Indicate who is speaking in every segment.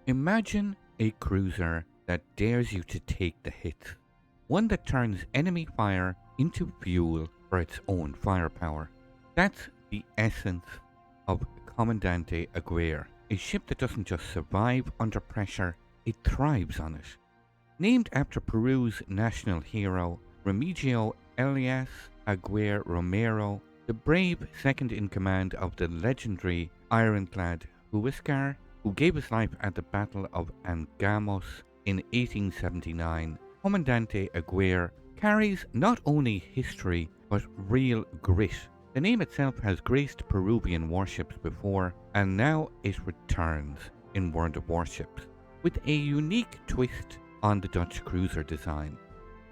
Speaker 1: Imagine a cruiser that dares you to take the hit. One that turns enemy fire into fuel for its own firepower. That's the essence of Comandante Aguirre, a ship that doesn't just survive under pressure, it thrives on it. Named after Peru's national hero, Remigio Elías Aguirre Romero, the brave second in command of the legendary ironclad Huascar, who gave his life at the Battle of Angamos in 1879, Comandante Aguirre carries not only history but real grit. The name itself has graced Peruvian warships before, and now it returns in World of Warships with a unique twist on the Dutch cruiser design.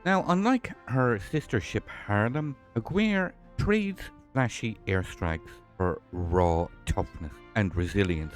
Speaker 1: Now, unlike her sister ship Haarlem, Aguirre trades flashy airstrikes for raw toughness and resilience.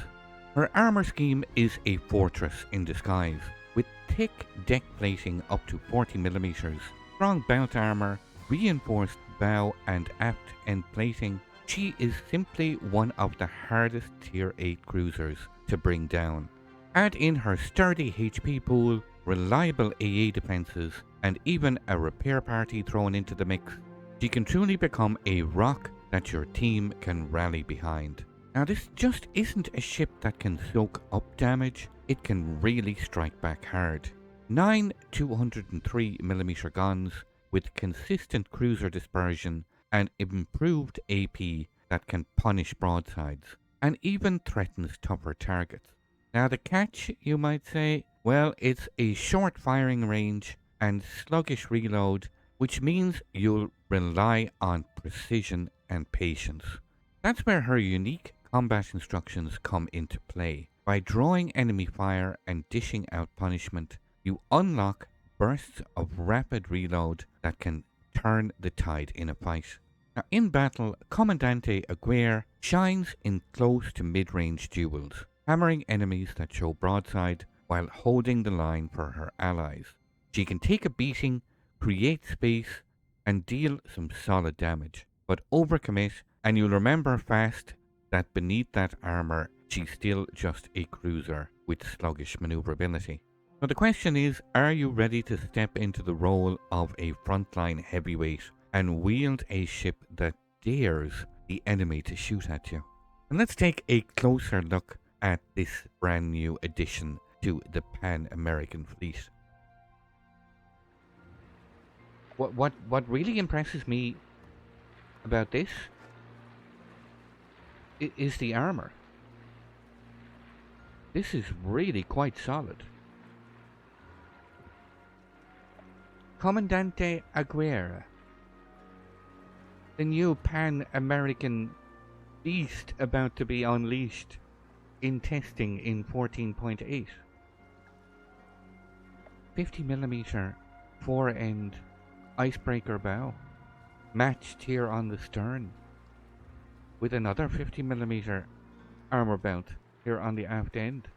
Speaker 1: Her armour scheme is a fortress in disguise, with thick deck plating up to 40mm, strong belt armour, reinforced bow and aft end plating. She is simply one of the hardest Tier VIII cruisers to bring down. Add in her sturdy HP pool, reliable AA defences, and even a repair party thrown into the mix, she can truly become a rock that your team can rally behind. Now, this just isn't a ship that can soak up damage, it can really strike back hard. 9 203mm guns with consistent cruiser dispersion and improved AP that can punish broadsides, and even threatens tougher targets. Now, the catch, you might say, well, it's a short firing range and sluggish reload, which means you'll rely on precision and patience. That's where her unique combat instructions come into play. By drawing enemy fire and dishing out punishment, you unlock bursts of rapid reload that can turn the tide in a fight. Now, in battle, Comandante Aguirre shines in close to mid-range duels, hammering enemies that show broadside while holding the line for her allies. She can take a beating, create space, and deal some solid damage, but overcommit, and you'll remember fast that beneath that armour, she's still just a cruiser with sluggish manoeuvrability. So the question is, are you ready to step into the role of a frontline heavyweight and wield a ship that dares the enemy to shoot at you? And let's take a closer look at this brand new addition to the Pan-American fleet. What really impresses me about this is the armor. This is really quite solid. Comandante Aguirre, the new Pan-American beast about to be unleashed in testing in 14.8. 50mm fore-end icebreaker bow, matched here on the stern, with another 50mm armor belt here on the aft end.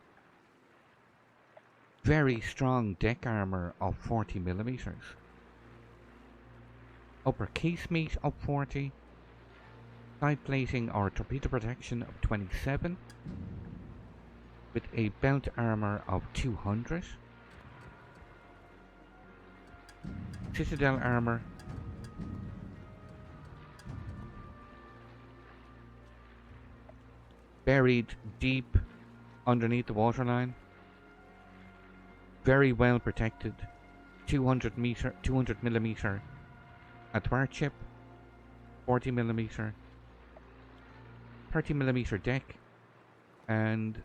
Speaker 1: Very strong deck armor of 40mm. Upper casemate of 40. Side plating or torpedo protection of 27. With a belt armor of 200. Citadel armor. Buried deep underneath the waterline. Very well protected. 200mm athwart chip. 40mm. 30mm deck. And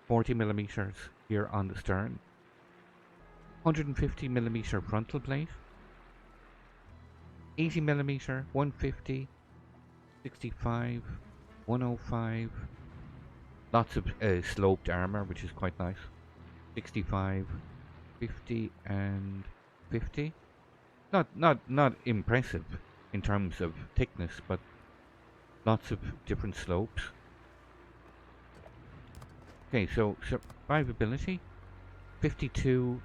Speaker 1: 40mm here on the stern. 150mm frontal plate. 80mm, 150, 65, 105. Lots of sloped armor, which is quite nice. 65, 50, and 50. Not impressive in terms of thickness, but lots of different slopes. Okay, so survivability, 52,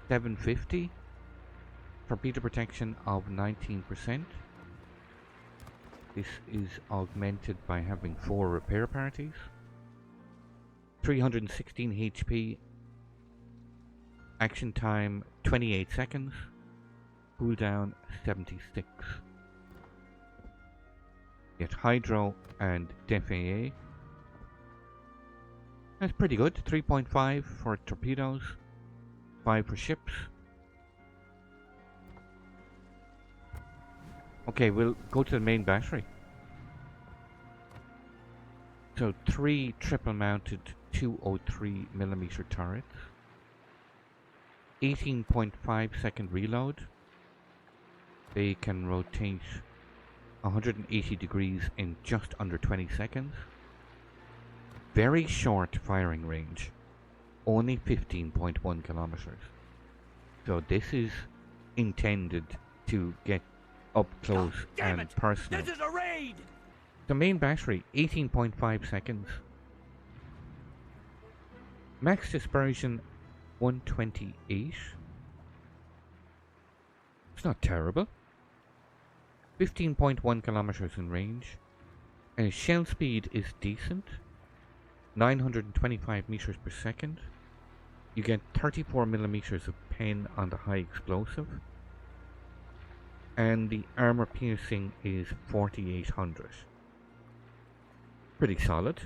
Speaker 1: 750. Torpedo protection of 19%. This is augmented by having 4 repair parties. 316 HP Action time 28 seconds. Cooldown 76. Get Hydro and Def AA. That's pretty good. 3.5 for torpedoes, 5 for ships. Okay, we'll go to the main battery. So 3 triple mounted 203mm turrets. 18.5 second reload. They can rotate 180 degrees in just under 20 seconds. Very short firing range, only 15.1 kilometers. So this is intended to get up close and personal.
Speaker 2: This is a raid!
Speaker 1: The main battery, 18.5 seconds. Max dispersion, 128. It's not terrible. 15.1 kilometers in range. And shell speed is decent. 925 meters per second. You get 34 millimeters of pen on the high explosive. And the armor piercing is 4800. Pretty solid,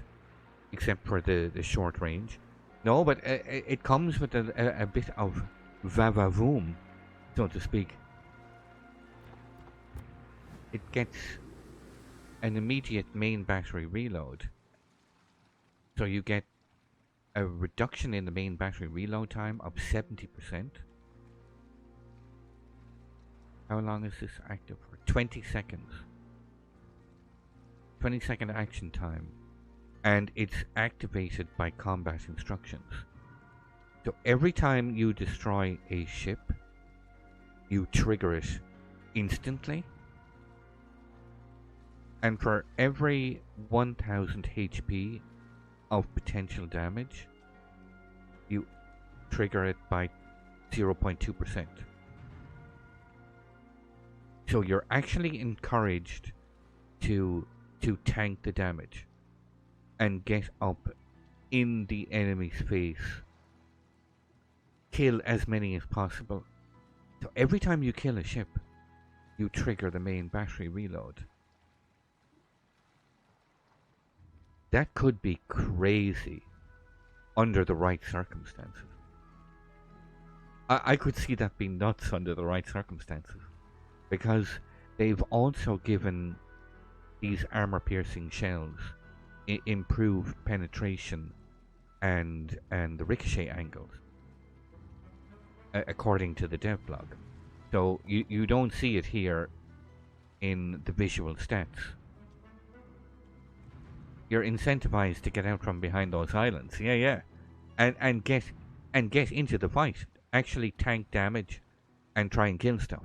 Speaker 1: except for the short range. No, but it comes with a bit of va-va-voom, so to speak. It gets an immediate main battery reload. So you get a reduction in the main battery reload time of 70%. How long is this active for? 20 seconds. 20-second action time. And it's activated by combat instructions. So every time you destroy a ship, you trigger it instantly. And for every 1000 HP of potential damage, you trigger it by 0.2%. So you're actually encouraged to tank the damage and get up in the enemy's face. Kill as many as possible. So every time you kill a ship, you trigger the main battery reload. That could be crazy under the right circumstances. I could see that being nuts under the right circumstances, because they've also given these armor-piercing shells improved penetration and the ricochet angles, according to the dev blog. So you don't see it here in the visual stats. You're incentivized to get out from behind those islands, and get into the fight, actually tank damage, and try and kill stuff.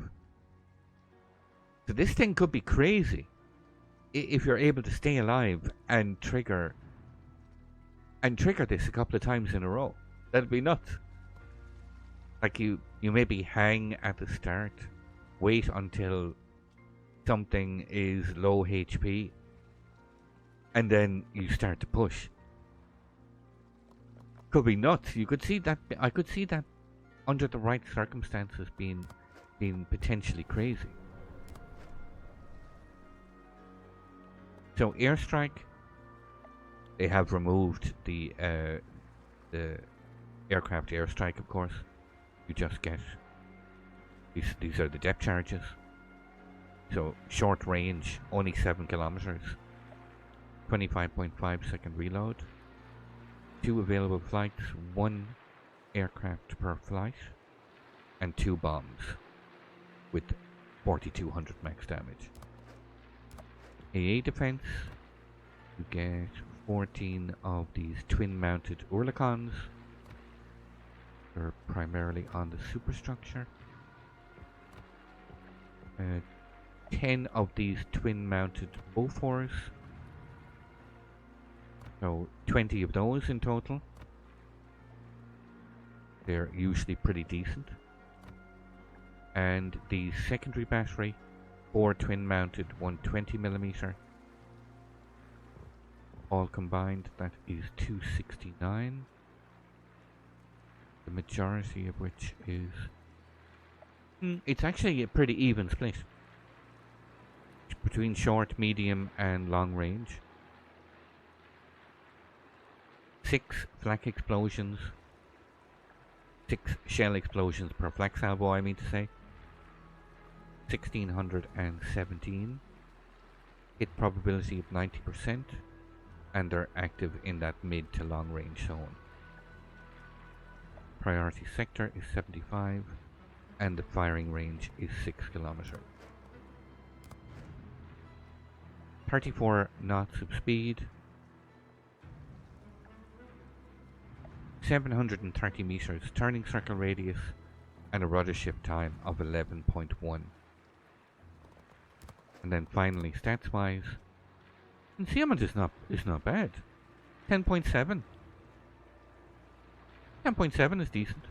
Speaker 1: So this thing could be crazy if you're able to stay alive and trigger this a couple of times in a row. That'd be nuts. Like you maybe hang at the start, wait until something is low HP, and then you start to push. Could be nuts. You could see that. I could see that under the right circumstances being potentially crazy. So airstrike, they have removed the aircraft airstrike, of course. You just get these are the depth charges. So short range, only 7 kilometers. 25.5 second reload. 2 available flights, 1 aircraft per flight, and 2 bombs with 4200 max damage. AA defense, you get 14 of these twin mounted Oerlikons. They're primarily on the superstructure. 10 of these twin mounted Bofors. So 20 of those in total. They're usually pretty decent. And the secondary battery, 4 twin mounted 120mm. All combined, that is 269. the majority of which is... it's actually a pretty even split between short, medium and long range. 6 flak explosions, 6 shell explosions per flak salvo, I mean to say. 1617. Hit probability of 90%, and they're active in that mid to long range zone. Priority sector is 75, and the firing range is 6 kilometers. 34 knots of speed, 730 meters turning circle radius, and a rudder shift time of 11.1. And then finally, stats wise, concealment is not bad. 10.7. 10.7 is decent.